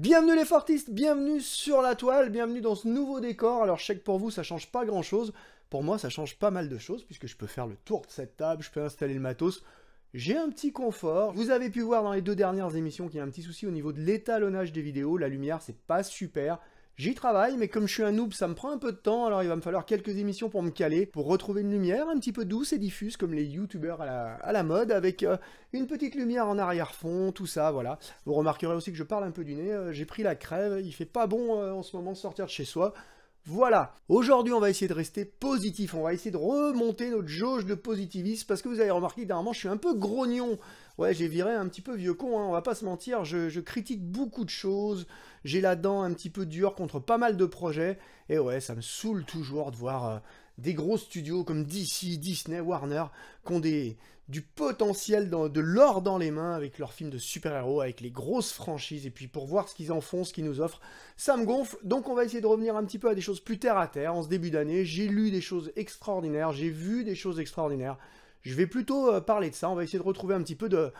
Bienvenue les Fortistes, bienvenue sur la toile, bienvenue dans ce nouveau décor. Alors je sais que pour vous ça change pas grand chose, pour moi ça change pas mal de choses puisque je peux faire le tour de cette table, je peux installer le matos. J'ai un petit confort. Vous avez pu voir dans les deux dernières émissions qu'il y a un petit souci au niveau de l'étalonnage des vidéos, la lumière c'est pas super. J'y travaille, mais comme je suis un noob, ça me prend un peu de temps, alors il va me falloir quelques émissions pour me caler, pour retrouver une lumière un petit peu douce et diffuse, comme les youtubeurs à la mode, avec une petite lumière en arrière-fond, tout ça, voilà. Vous remarquerez aussi que je parle un peu du nez, j'ai pris la crève, il fait pas bon en ce moment de sortir de chez soi. Voilà, aujourd'hui on va essayer de rester positif, on va essayer de remonter notre jauge de positivisme, parce que vous avez remarqué que dernièrement je suis un peu grognon. Ouais, j'ai viré un petit peu vieux con, hein, on va pas se mentir, je critique beaucoup de choses, j'ai la dent un petit peu dure contre pas mal de projets, et ouais, ça me saoule toujours de voir des gros studios comme DC, Disney, Warner, qui ont du potentiel, de l'or dans les mains avec leurs films de super-héros, avec les grosses franchises, et puis pour voir ce qu'ils en font, ce qu'ils nous offrent, ça me gonfle, donc on va essayer de revenir un petit peu à des choses plus terre à terre. En ce début d'année, j'ai lu des choses extraordinaires, j'ai vu des choses extraordinaires. Je vais plutôt parler de ça, on va essayer de retrouver un petit peu de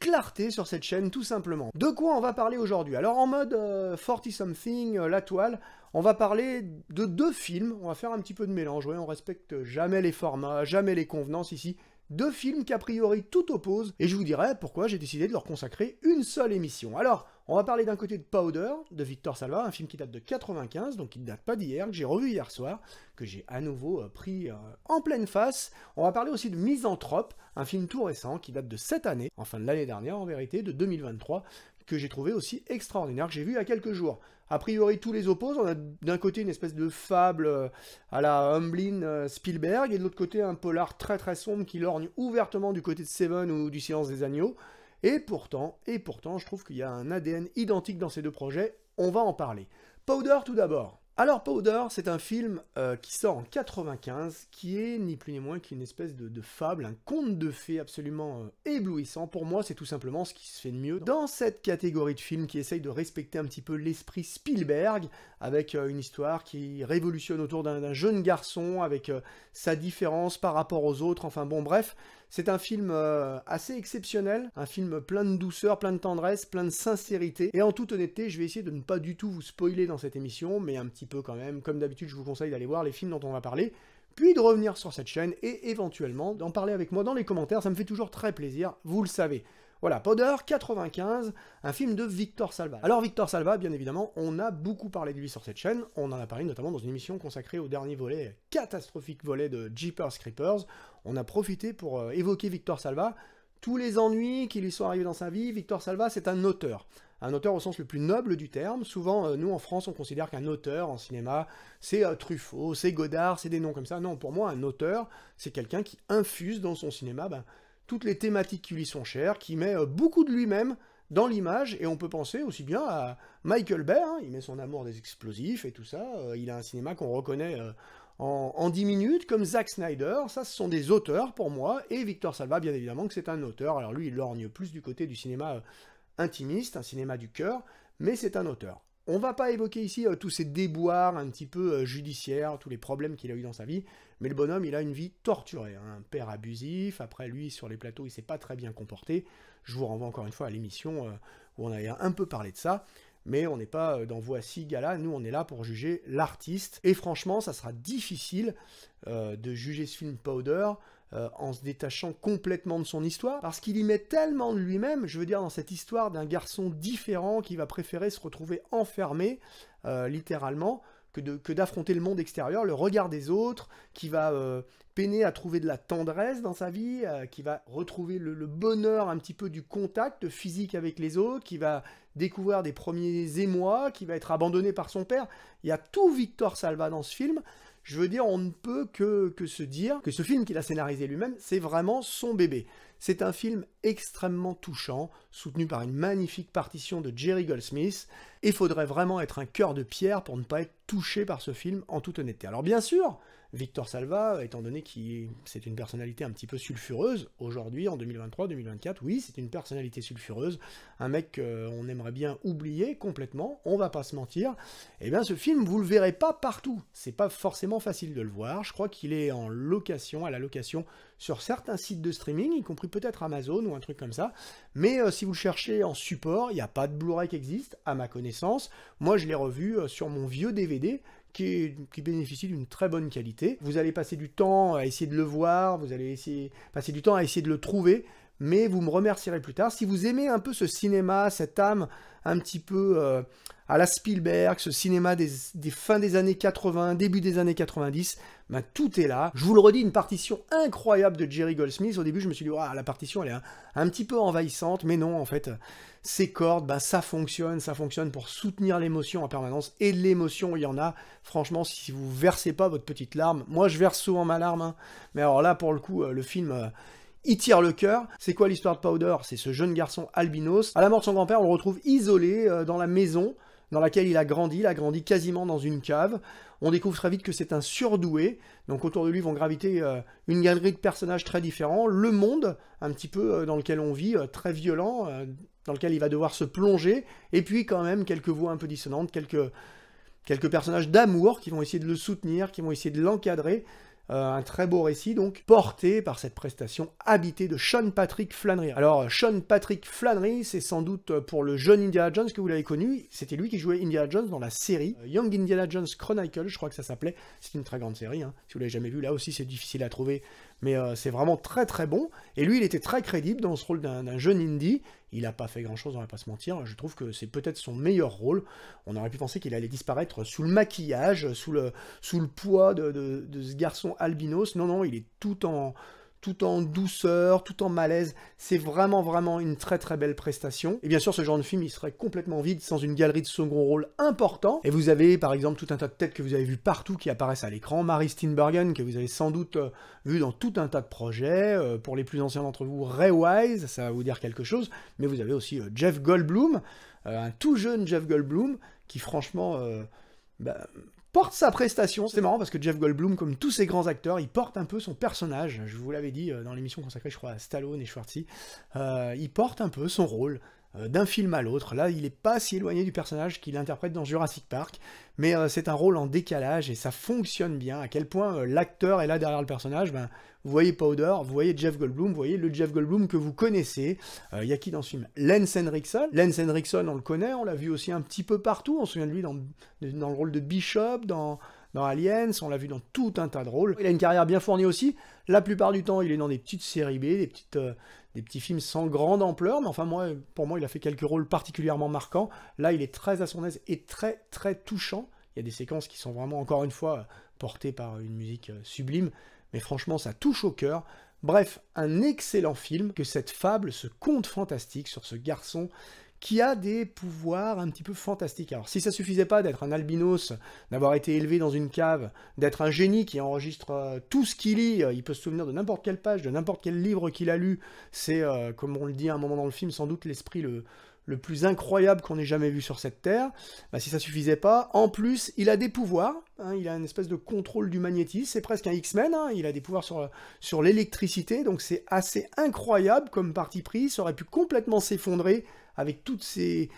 clarté sur cette chaîne, tout simplement. De quoi on va parler aujourd'hui? Alors en mode 40-something, la toile, on va parler de deux films, on va faire un petit peu de mélange, ouais, on respecte jamais les formats, jamais les convenances ici. Deux films qu'a priori tout opposent, et je vous dirai pourquoi j'ai décidé de leur consacrer une seule émission. Alors, on va parler d'un côté de Powder, de Victor Salva, un film qui date de 95, donc qui ne date pas d'hier, que j'ai revu hier soir, que j'ai à nouveau pris en pleine face. On va parler aussi de Misanthrope, un film tout récent, qui date de cette année, enfin de l'année dernière en vérité, de 2023, que j'ai trouvé aussi extraordinaire, que j'ai vu il y a quelques jours. A priori, tous les opposent. On a d'un côté une espèce de fable à la Humblin Spielberg, et de l'autre côté un polar très très sombre qui lorgne ouvertement du côté de Seven ou du Silence des Agneaux. Et pourtant, je trouve qu'il y a un ADN identique dans ces deux projets. On va en parler. Powder tout d'abord. Alors Powder, c'est un film qui sort en 95, qui est ni plus ni moins qu'une espèce de fable, un conte de fées absolument éblouissant. Pour moi, c'est tout simplement ce qui se fait de mieux dans cette catégorie de films qui essaye de respecter un petit peu l'esprit Spielberg, avec une histoire qui révolutionne autour d'un jeune garçon, avec sa différence par rapport aux autres, enfin bon bref. C'est un film assez exceptionnel, un film plein de douceur, plein de tendresse, plein de sincérité. Et en toute honnêteté, je vais essayer de ne pas du tout vous spoiler dans cette émission, mais un petit peu quand même. Comme d'habitude, je vous conseille d'aller voir les films dont on va parler, puis de revenir sur cette chaîne et éventuellement d'en parler avec moi dans les commentaires. Ça me fait toujours très plaisir, vous le savez. Voilà, Powder, 95, un film de Victor Salva. Alors Victor Salva, bien évidemment, on a beaucoup parlé de lui sur cette chaîne, on en a parlé notamment dans une émission consacrée au dernier volet, catastrophique volet de Jeepers Creepers. On a profité pour évoquer Victor Salva, tous les ennuis qui lui sont arrivés dans sa vie. Victor Salva, c'est un auteur au sens le plus noble du terme. Souvent, nous en France, on considère qu'un auteur en cinéma, c'est Truffaut, c'est Godard, c'est des noms comme ça. Non, pour moi, un auteur, c'est quelqu'un qui infuse dans son cinéma toutes les thématiques qui lui sont chères, qui met beaucoup de lui-même dans l'image, et on peut penser aussi bien à Michael Bay, hein, il met son amour des explosifs et tout ça, il a un cinéma qu'on reconnaît en 10 minutes, comme Zack Snyder. Ça ce sont des auteurs pour moi, et Victor Salva, bien évidemment que c'est un auteur. Alors lui, il lorgne plus du côté du cinéma intimiste, un cinéma du cœur, mais c'est un auteur. On va pas évoquer ici tous ces déboires un petit peu judiciaires, tous les problèmes qu'il a eu dans sa vie, mais le bonhomme, il a une vie torturée, hein. Un père abusif, après lui, sur les plateaux, il s'est pas très bien comporté. Je vous renvoie encore une fois à l'émission où on avait un peu parlé de ça, mais on n'est pas dans Voici Gala, nous on est là pour juger l'artiste, et franchement, ça sera difficile de juger ce film Powder en se détachant complètement de son histoire, parce qu'il y met tellement de lui-même, je veux dire, dans cette histoire d'un garçon différent qui va préférer se retrouver enfermé, littéralement, que d'affronter le monde extérieur, le regard des autres, qui va peiner à trouver de la tendresse dans sa vie, qui va retrouver le bonheur un petit peu du contact physique avec les autres, qui va découvrir des premiers émois, qui va être abandonné par son père. Il y a tout Victor Salva dans ce film. Je veux dire, on ne peut que se dire que ce film qu'il a scénarisé lui-même, c'est vraiment son bébé. C'est un film extrêmement touchant, soutenu par une magnifique partition de Jerry Goldsmith, et il faudrait vraiment être un cœur de pierre pour ne pas être touché par ce film en toute honnêteté. Alors bien sûr, Victor Salva, étant donné que c'est une personnalité un petit peu sulfureuse, aujourd'hui, en 2023-2024, oui, c'est une personnalité sulfureuse, un mec qu'on aimerait bien oublier complètement, on va pas se mentir, et bien ce film, vous le verrez pas partout, c'est pas forcément facile de le voir, je crois qu'il est en location, à la location, sur certains sites de streaming, y compris peut-être Amazon ou un truc comme ça, mais si vous le cherchez en support, il n'y a pas de Blu-ray qui existe, à ma connaissance, moi je l'ai revu sur mon vieux DVD, qui bénéficie d'une très bonne qualité. Vous allez passer du temps à essayer de le voir, vous allez passer du temps à essayer de le trouver, mais vous me remercierez plus tard. Si vous aimez un peu ce cinéma, cette âme un petit peu à la Spielberg, ce cinéma des fins des années 80, début des années 90, ben tout est là. Je vous le redis, une partition incroyable de Jerry Goldsmith. Au début, je me suis dit, la partition, elle est un petit peu envahissante, mais non, en fait, ces cordes, ben, ça fonctionne pour soutenir l'émotion en permanence, et de l'émotion, il y en a. Franchement, si vous versez pas votre petite larme, moi, je verse souvent ma larme, hein, mais alors là, pour le coup, le film... il tire le cœur. C'est quoi l'histoire de Powder? C'est ce jeune garçon albinos. À la mort de son grand-père, on le retrouve isolé dans la maison dans laquelle il a grandi quasiment dans une cave. On découvre très vite que c'est un surdoué, donc autour de lui vont graviter une galerie de personnages très différents, le monde, un petit peu dans lequel on vit, très violent, dans lequel il va devoir se plonger, et puis quand même quelques voix un peu dissonantes, quelques personnages d'amour qui vont essayer de le soutenir, qui vont essayer de l'encadrer. Un très beau récit, donc, porté par cette prestation habitée de Sean Patrick Flanery. Alors, Sean Patrick Flanery, c'est sans doute pour le jeune Indiana Jones que vous l'avez connu, c'était lui qui jouait Indiana Jones dans la série Young Indiana Jones Chronicle, je crois que ça s'appelait, c'est une très grande série, hein. Si vous l'avez jamais vu, là aussi c'est difficile à trouver, mais c'est vraiment très très bon, et lui il était très crédible dans ce rôle d'un jeune indie. Il n'a pas fait grand chose, on va pas se mentir, je trouve que c'est peut-être son meilleur rôle. On aurait pu penser qu'il allait disparaître sous le maquillage, sous le poids de ce garçon albinos. Non, il est tout en douceur, tout en malaise. C'est vraiment, vraiment une très très belle prestation. Et bien sûr, ce genre de film, il serait complètement vide sans une galerie de second rôle important. Et vous avez, par exemple, tout un tas de têtes que vous avez vues partout qui apparaissent à l'écran. Mary Steenburgen, que vous avez sans doute vu dans tout un tas de projets. Pour les plus anciens d'entre vous, Ray Wise, ça va vous dire quelque chose. Mais vous avez aussi Jeff Goldblum, un tout jeune Jeff Goldblum, qui franchement... porte sa prestation. C'est marrant parce que Jeff Goldblum, comme tous ces grands acteurs, il porte un peu son personnage. Je vous l'avais dit dans l'émission consacrée, je crois, à Stallone et Schwarzenegger. Il porte un peu son rôle d'un film à l'autre. Là, il n'est pas si éloigné du personnage qu'il interprète dans Jurassic Park, mais c'est un rôle en décalage et ça fonctionne bien. À quel point l'acteur est là derrière le personnage, vous voyez Powder, vous voyez Jeff Goldblum, vous voyez le Jeff Goldblum que vous connaissez. Il y a qui dans ce film? Lance Henriksen. Lance Henriksen, on le connaît, on l'a vu aussi un petit peu partout. On se souvient de lui dans le rôle de Bishop, dans Aliens, on l'a vu dans tout un tas de rôles. Il a une carrière bien fournie aussi. La plupart du temps, il est dans des petites séries B, des petits films sans grande ampleur, mais enfin, pour moi, il a fait quelques rôles particulièrement marquants. Là, il est très à son aise et très, très touchant. Il y a des séquences qui sont vraiment, encore une fois, portées par une musique sublime, mais franchement, ça touche au cœur. Bref, un excellent film, que cette fable, ce conte fantastique sur ce garçon qui a des pouvoirs un petit peu fantastiques. Alors, si ça suffisait pas d'être un albinos, d'avoir été élevé dans une cave, d'être un génie qui enregistre tout ce qu'il lit, il peut se souvenir de n'importe quelle page, de n'importe quel livre qu'il a lu, c'est, comme on le dit à un moment dans le film, sans doute l'esprit le plus incroyable qu'on ait jamais vu sur cette terre. Si ça suffisait pas, en plus, il a des pouvoirs, hein, il a une espèce de contrôle du magnétisme, c'est presque un X-Men, hein, il a des pouvoirs sur l'électricité, donc c'est assez incroyable comme parti pris, ça aurait pu complètement s'effondrer avec toutes ces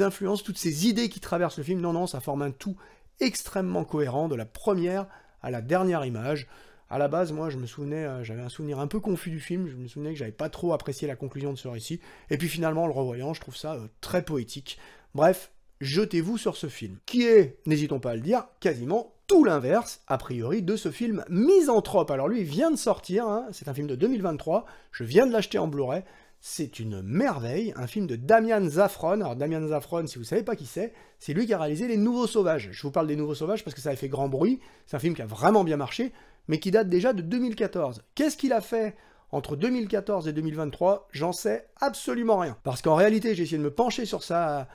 influences, toutes ces idées qui traversent le film. Non, ça forme un tout extrêmement cohérent, de la première à la dernière image. À la base, moi, je me souvenais, j'avais un souvenir un peu confus du film, je me souvenais que j'avais pas trop apprécié la conclusion de ce récit, et puis finalement, en le revoyant, je trouve ça très poétique. Bref, jetez-vous sur ce film, qui est, n'hésitons pas à le dire, quasiment tout l'inverse, a priori, de ce film Misanthrope. Alors lui, il vient de sortir, hein, c'est un film de 2023, je viens de l'acheter en Blu-ray, c'est une merveille, un film de Damian Zafron. Alors Damian Zafron, si vous savez pas qui c'est lui qui a réalisé Les Nouveaux Sauvages. Je vous parle des Nouveaux Sauvages parce que ça a fait grand bruit, c'est un film qui a vraiment bien marché, mais qui date déjà de 2014. Qu'est-ce qu'il a fait entre 2014 et 2023? J'en sais absolument rien. Parce qu'en réalité, j'ai essayé de me pencher sur sa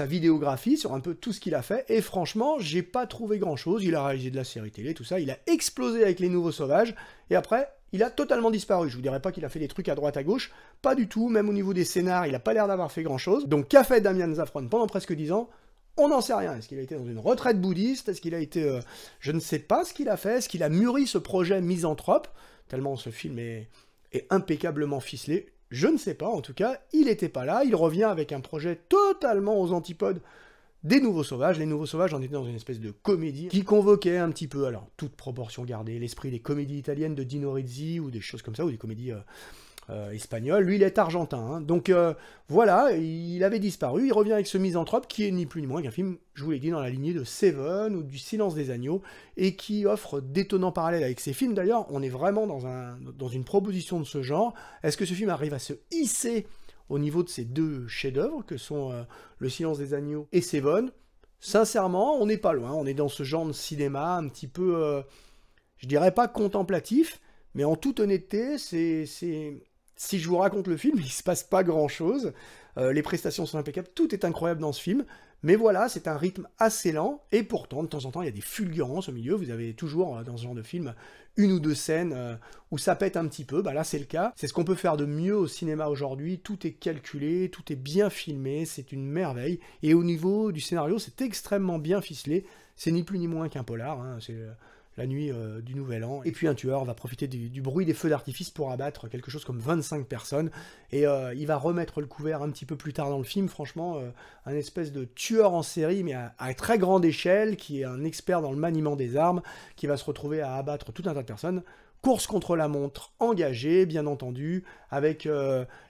vidéographie, sur un peu tout ce qu'il a fait, et franchement, j'ai pas trouvé grand-chose. Il a réalisé de la série télé, tout ça, il a explosé avec Les Nouveaux Sauvages, et après, il a totalement disparu. Je vous dirais pas qu'il a fait des trucs à droite à gauche, pas du tout, même au niveau des scénars, il a pas l'air d'avoir fait grand-chose. Donc qu'a fait Damian Zafron pendant presque 10 ans? On n'en sait rien. Est-ce qu'il a été dans une retraite bouddhiste? Est-ce qu'il a été... je ne sais pas ce qu'il a fait. Est-ce qu'il a mûri ce projet Misanthrope? Tellement ce film est impeccablement ficelé. Je ne sais pas. En tout cas, il n'était pas là. Il revient avec un projet totalement aux antipodes des Nouveaux Sauvages. Les Nouveaux Sauvages, on était dans une espèce de comédie qui convoquait un petit peu, alors toute proportion gardée, l'esprit des comédies italiennes de Dino Risi ou des choses comme ça, ou des comédies espagnoles. Lui, il est argentin. Hein. Donc voilà, il avait disparu. Il revient avec ce Misanthrope qui est ni plus ni moins qu'un film, je vous l'ai dit, dans la lignée de Seven ou du Silence des Agneaux et qui offre d'étonnants parallèles avec ces films. D'ailleurs, on est vraiment dans une proposition de ce genre. Est-ce que ce film arrive à se hisser au niveau de ces deux chefs-d'œuvre, que sont Le Silence des Agneaux et Seven? Sincèrement, on n'est pas loin. On est dans ce genre de cinéma un petit peu, je dirais pas contemplatif, mais en toute honnêteté, si je vous raconte le film, il se passe pas grand-chose. Les prestations sont impeccables, tout est incroyable dans ce film. Mais voilà, c'est un rythme assez lent, et pourtant, de temps en temps, il y a des fulgurances au milieu. Vous avez toujours, dans ce genre de film, une ou deux scènes où ça pète un petit peu. Bah là, c'est le cas. C'est ce qu'on peut faire de mieux au cinéma aujourd'hui. Tout est calculé, tout est bien filmé, c'est une merveille. Et au niveau du scénario, c'est extrêmement bien ficelé. C'est ni plus ni moins qu'un polar. Hein. C'est la nuit du Nouvel An. Et puis un tueur va profiter du bruit des feux d'artifice pour abattre quelque chose comme 25 personnes. Et il va remettre le couvert un petit peu plus tard dans le film. Franchement, un espèce de tueur en série, mais à très grande échelle, qui est un expert dans le maniement des armes, qui va se retrouver à abattre tout un tas de personnes. Course contre la montre engagée, bien entendu, avec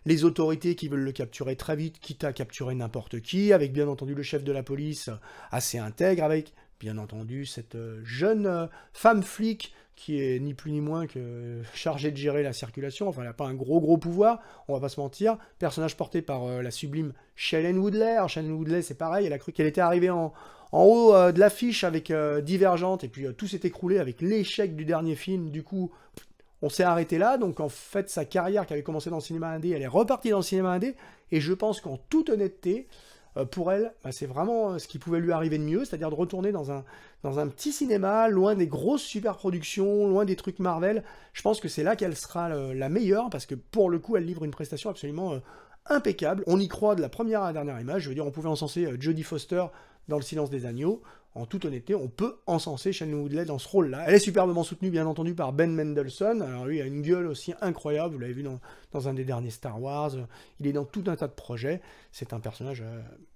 les autorités qui veulent le capturer très vite, quitte à capturer n'importe qui, avec bien entendu le chef de la police assez intègre, avec bien entendu cette jeune femme flic qui est ni plus ni moins que chargée de gérer la circulation. Enfin, elle n'a pas un gros pouvoir, on va pas se mentir. Personnage porté par la sublime Shailene Woodley. Alors, Shailene Woodley, c'est pareil, elle a cru qu'elle était arrivée en haut de l'affiche avec Divergente, et puis tout s'est écroulé avec l'échec du dernier film. Du coup, on s'est arrêté là. Donc en fait, sa carrière qui avait commencé dans le cinéma indé, elle est repartie dans le cinéma indé, et je pense qu'en toute honnêteté, pour elle, bah, c'est vraiment ce qui pouvait lui arriver de mieux, c'est-à-dire de retourner dans un petit cinéma, loin des grosses superproductions, loin des trucs Marvel. Je pense que c'est là qu'elle sera la meilleure, parce que pour le coup, elle livre une prestation absolument impeccable. On y croit de la première à la dernière image. Je veux dire, on pouvait encenser Jodie Foster dans Le Silence des Agneaux. En toute honnêteté, on peut encenser Shailene Woodley dans ce rôle-là. Elle est superbement soutenue, bien entendu, par Ben Mendelsohn. Alors lui, il a une gueule aussi incroyable, vous l'avez vu dans un des derniers Star Wars. Il est dans tout un tas de projets. C'est un personnage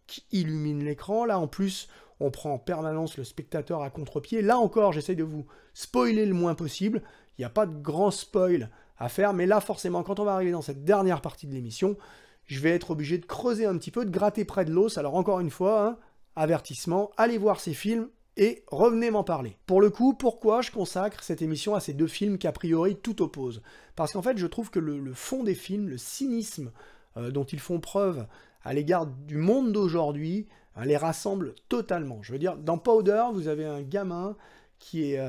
qui illumine l'écran. Là, en plus, on prend en permanence le spectateur à contre-pied. Là encore, j'essaye de vous spoiler le moins possible. Il n'y a pas de grand spoil à faire, mais là, forcément, quand on va arriver dans cette dernière partie de l'émission, je vais être obligé de creuser un petit peu, de gratter près de l'os. Alors encore une fois, hein, avertissement, allez voir ces films et revenez m'en parler. Pour le coup, pourquoi je consacre cette émission à ces deux films qu'a priori tout oppose? Parce qu'en fait, je trouve que le fond des films, le cynisme dont ils font preuve à l'égard du monde d'aujourd'hui, les rassemble totalement. Je veux dire, dans Powder, vous avez un gamin qui est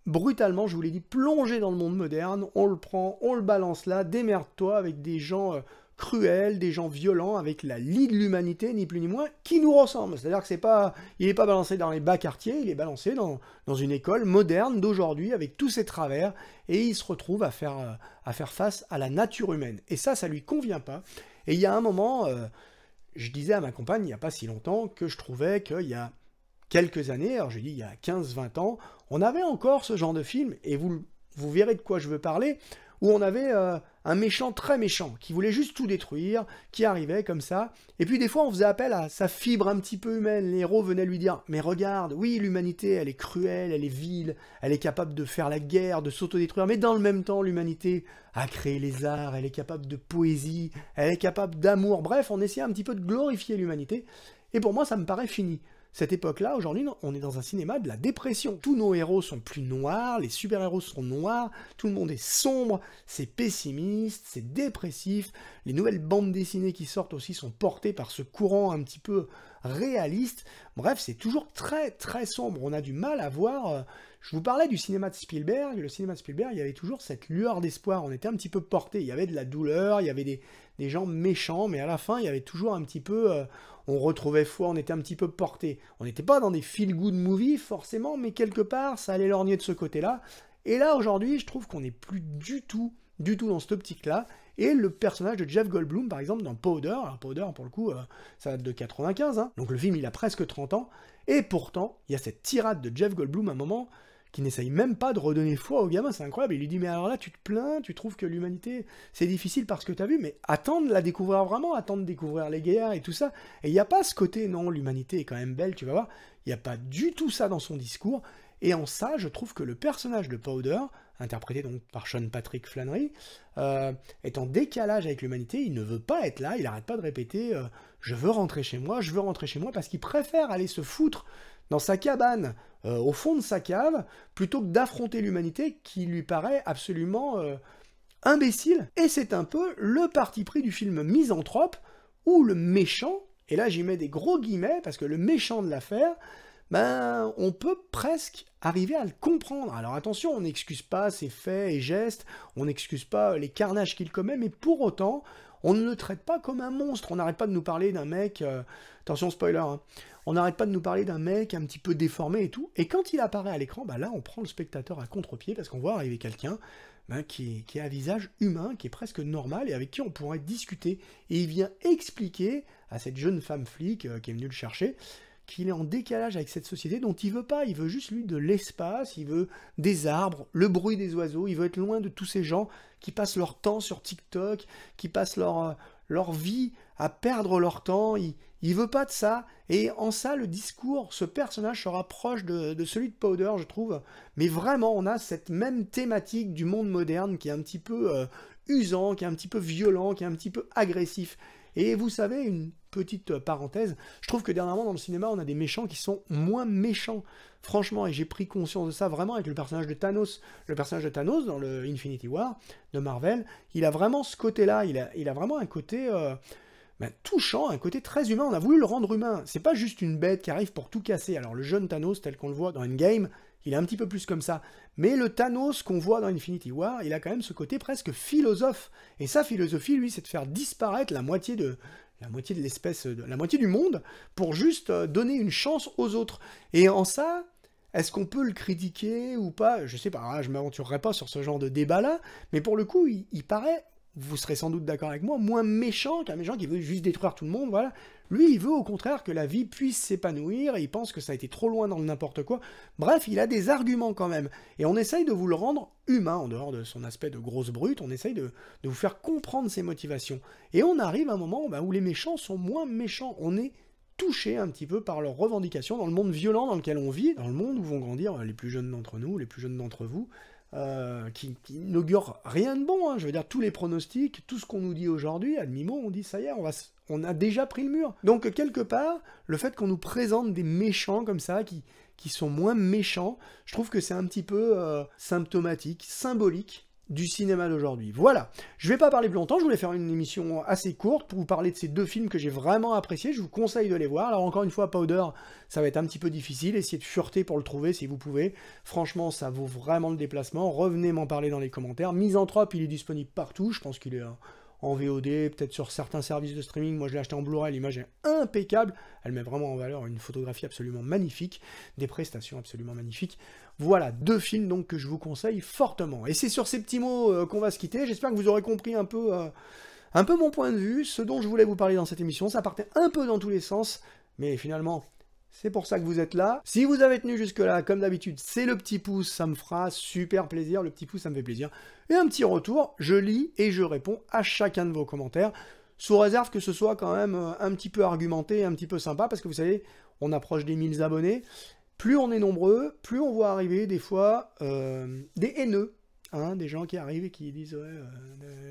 brutalement, je vous l'ai dit, plongé dans le monde moderne. On le prend, on le balance là, démerde-toi, avec des gens cruels, des gens violents, avec la lie de l'humanité, ni plus ni moins, qui nous ressemble. C'est-à-dire que il n'est pas balancé dans les bas quartiers, il est balancé dans une école moderne d'aujourd'hui, avec tous ses travers, et il se retrouve à faire face à la nature humaine. Et ça lui convient pas. Et il y a un moment, je disais à ma compagne, il n'y a pas si longtemps, que je trouvais qu'il y a quelques années, alors je dis il y a 15-20 ans, on avait encore ce genre de film, et vous verrez de quoi je veux parler, où on avait un méchant très méchant, qui voulait juste tout détruire, qui arrivait comme ça, et puis des fois on faisait appel à sa fibre un petit peu humaine, les héros venaient lui dire « Mais regarde, oui, l'humanité, elle est cruelle, elle est vile, elle est capable de faire la guerre, de s'autodétruire, mais dans le même temps, l'humanité a créé les arts, elle est capable de poésie, elle est capable d'amour, bref, on essayait un petit peu de glorifier l'humanité, et pour moi ça me paraît fini. Cette époque-là, aujourd'hui, on est dans un cinéma de la dépression. Tous nos héros sont plus noirs, les super-héros sont noirs, tout le monde est sombre, c'est pessimiste, c'est dépressif. Les nouvelles bandes dessinées qui sortent aussi sont portées par ce courant un petit peu réaliste. Bref, c'est toujours très très sombre. On a du mal à voir... Je vous parlais du cinéma de Spielberg. Le cinéma de Spielberg, il y avait toujours cette lueur d'espoir. On était un petit peu porté. Il y avait de la douleur, il y avait des gens méchants, mais à la fin, il y avait toujours un petit peu... on retrouvait foi, on était un petit peu porté. On n'était pas dans des feel-good movies, forcément, mais quelque part, ça allait lorgner de ce côté-là. Et là, aujourd'hui, je trouve qu'on n'est plus du tout dans cette optique-là. et le personnage de Jeff Goldblum, par exemple, dans Powder. Alors Powder, pour le coup, ça date de 95, hein, donc le film, il a presque 30 ans, et pourtant, il y a cette tirade de Jeff Goldblum, à un moment, qui n'essaye même pas de redonner foi au gamin, c'est incroyable. Il lui dit, mais alors là, tu te plains, tu trouves que l'humanité, c'est difficile parce que t'as vu, mais attends de la découvrir vraiment, attends de découvrir les guerres et tout ça. Et il n'y a pas ce côté, non, l'humanité est quand même belle, tu vas voir, il n'y a pas du tout ça dans son discours, et en ça, je trouve que le personnage de Powder, interprété donc par Sean Patrick Flanery, est en décalage avec l'humanité, il ne veut pas être là, il n'arrête pas de répéter je veux rentrer chez moi, parce qu'il préfère aller se foutre dans sa cabane, au fond de sa cave, plutôt que d'affronter l'humanité qui lui paraît absolument imbécile. Et c'est un peu le parti pris du film Misanthrope, où le méchant, et là j'y mets des gros guillemets, parce que le méchant de l'affaire, ben, on peut presque arriver à le comprendre. Alors attention, on n'excuse pas ses faits et gestes, on n'excuse pas les carnages qu'il commet, mais pour autant, on ne le traite pas comme un monstre. On n'arrête pas de nous parler d'un mec... attention, spoiler, hein. On n'arrête pas de nous parler d'un mec un petit peu déformé et tout. Et quand il apparaît à l'écran, bah là, on prend le spectateur à contre-pied, parce qu'on voit arriver quelqu'un qui a un visage humain, qui est presque normal, et avec qui on pourrait discuter. Et il vient expliquer à cette jeune femme flic qui est venue le chercher, qu'il est en décalage avec cette société dont il veut pas, il veut juste lui de l'espace, il veut des arbres, le bruit des oiseaux, il veut être loin de tous ces gens qui passent leur temps sur TikTok, qui passent leur vie à perdre leur temps, il veut pas de ça, et en ça le discours, ce personnage se rapproche de celui de Powder, je trouve, mais vraiment on a cette même thématique du monde moderne qui est un petit peu usant, qui est un petit peu violent, qui est un petit peu agressif. Et vous savez, une petite parenthèse, je trouve que dernièrement dans le cinéma, on a des méchants qui sont moins méchants. Franchement, et j'ai pris conscience de ça vraiment avec le personnage de Thanos. Le personnage de Thanos dans le Infinity War de Marvel, il a vraiment ce côté-là, il a vraiment un côté touchant, un côté très humain. On a voulu le rendre humain. C'est pas juste une bête qui arrive pour tout casser. Alors le jeune Thanos, tel qu'on le voit dans Endgame, il est un petit peu plus comme ça. Mais le Thanos qu'on voit dans Infinity War, il a quand même ce côté presque philosophe. Et sa philosophie, lui, c'est de faire disparaître la moitié de l'espèce, la moitié du monde, pour juste donner une chance aux autres. Et en ça, est-ce qu'on peut le critiquer ou pas? Je sais pas, je m'aventurerai pas sur ce genre de débat-là, mais pour le coup, il paraît, vous serez sans doute d'accord avec moi, moins méchant qu'un méchant qui veut juste détruire tout le monde, voilà. Lui, il veut au contraire que la vie puisse s'épanouir, et il pense que ça a été trop loin dans le n'importe quoi. Bref, il a des arguments quand même. Et on essaye de vous le rendre humain, en dehors de son aspect de grosse brute, on essaye de vous faire comprendre ses motivations. Et on arrive à un moment où les méchants sont moins méchants. On est touché un petit peu par leurs revendications dans le monde violent dans lequel on vit, dans le monde où vont grandir les plus jeunes d'entre nous, les plus jeunes d'entre vous, qui n'augure rien de bon, hein. Je veux dire, tous les pronostics, tout ce qu'on nous dit aujourd'hui, à demi-mot, on dit ça y est, on a déjà pris le mur. Donc quelque part, le fait qu'on nous présente des méchants comme ça, qui sont moins méchants, je trouve que c'est un petit peu symptomatique, symbolique du cinéma d'aujourd'hui. Voilà, je vais pas parler plus longtemps, je voulais faire une émission assez courte pour vous parler de ces deux films que j'ai vraiment appréciés, je vous conseille de les voir. Alors encore une fois, Powder, ça va être un petit peu difficile, essayez de fureter pour le trouver si vous pouvez. Franchement, ça vaut vraiment le déplacement, revenez m'en parler dans les commentaires. Misanthrope, il est disponible partout, je pense qu'il est en VOD, peut-être sur certains services de streaming. Moi je l'ai acheté en Blu-ray, l'image est impeccable, elle met vraiment en valeur une photographie absolument magnifique, des prestations absolument magnifiques. Voilà, deux films donc que je vous conseille fortement. Et c'est sur ces petits mots qu'on va se quitter. J'espère que vous aurez compris un peu mon point de vue, ce dont je voulais vous parler dans cette émission. Ça partait un peu dans tous les sens, mais finalement, c'est pour ça que vous êtes là. Si vous avez tenu jusque-là, comme d'habitude, c'est le petit pouce, ça me fera super plaisir. Le petit pouce, ça me fait plaisir. Et un petit retour, je lis et je réponds à chacun de vos commentaires, sous réserve que ce soit quand même un petit peu argumenté, un petit peu sympa, parce que vous savez, on approche des 1000 abonnés. Plus on est nombreux, plus on voit arriver des fois des haineux, hein, des gens qui arrivent et qui disent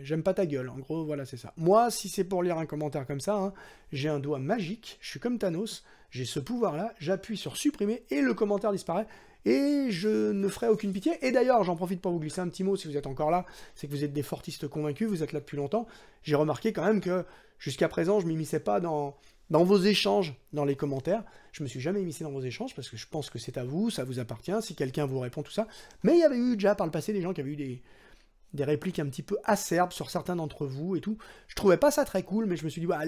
j'aime pas ta gueule, en gros voilà c'est ça. Moi si c'est pour lire un commentaire comme ça, hein, j'ai un doigt magique, je suis comme Thanos, j'ai ce pouvoir là, j'appuie sur supprimer et le commentaire disparaît et je ne ferai aucune pitié. Et d'ailleurs j'en profite pour vous glisser un petit mot si vous êtes encore là, c'est que vous êtes des fortistes convaincus, vous êtes là depuis longtemps. J'ai remarqué quand même que jusqu'à présent je m'immisçais pas dans vos échanges, dans les commentaires. Je me suis jamais immiscé dans vos échanges, parce que je pense que c'est à vous, ça vous appartient, si quelqu'un vous répond, tout ça. Mais il y avait eu déjà par le passé des gens qui avaient eu des répliques un petit peu acerbes sur certains d'entre vous et tout. Je trouvais pas ça très cool, mais je me suis dit, bah,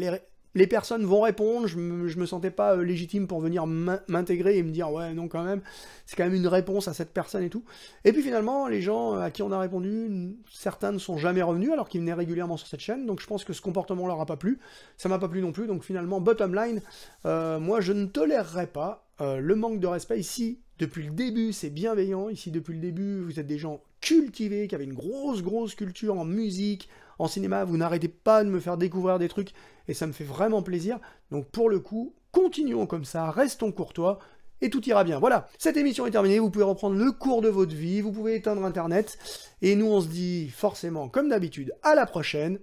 les personnes vont répondre, je me sentais pas légitime pour venir m'intégrer et me dire ouais non quand même, c'est quand même une réponse à cette personne et tout. Et puis finalement, les gens à qui on a répondu, certains ne sont jamais revenus alors qu'ils venaient régulièrement sur cette chaîne, donc je pense que ce comportement leur a pas plu, ça m'a pas plu non plus, donc finalement, bottom line, moi je ne tolérerai pas le manque de respect ici. Depuis le début, c'est bienveillant, ici depuis le début, vous êtes des gens cultivés, qui avaient une grosse culture en musique, en cinéma, vous n'arrêtez pas de me faire découvrir des trucs, et ça me fait vraiment plaisir. Donc pour le coup, continuons comme ça, restons courtois, et tout ira bien. Voilà, cette émission est terminée, vous pouvez reprendre le cours de votre vie, vous pouvez éteindre Internet, et nous on se dit forcément, comme d'habitude, à la prochaine,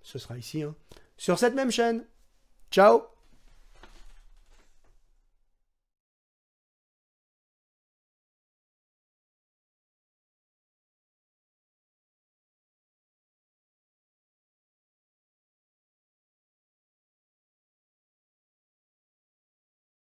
ce sera ici, hein, sur cette même chaîne. Ciao!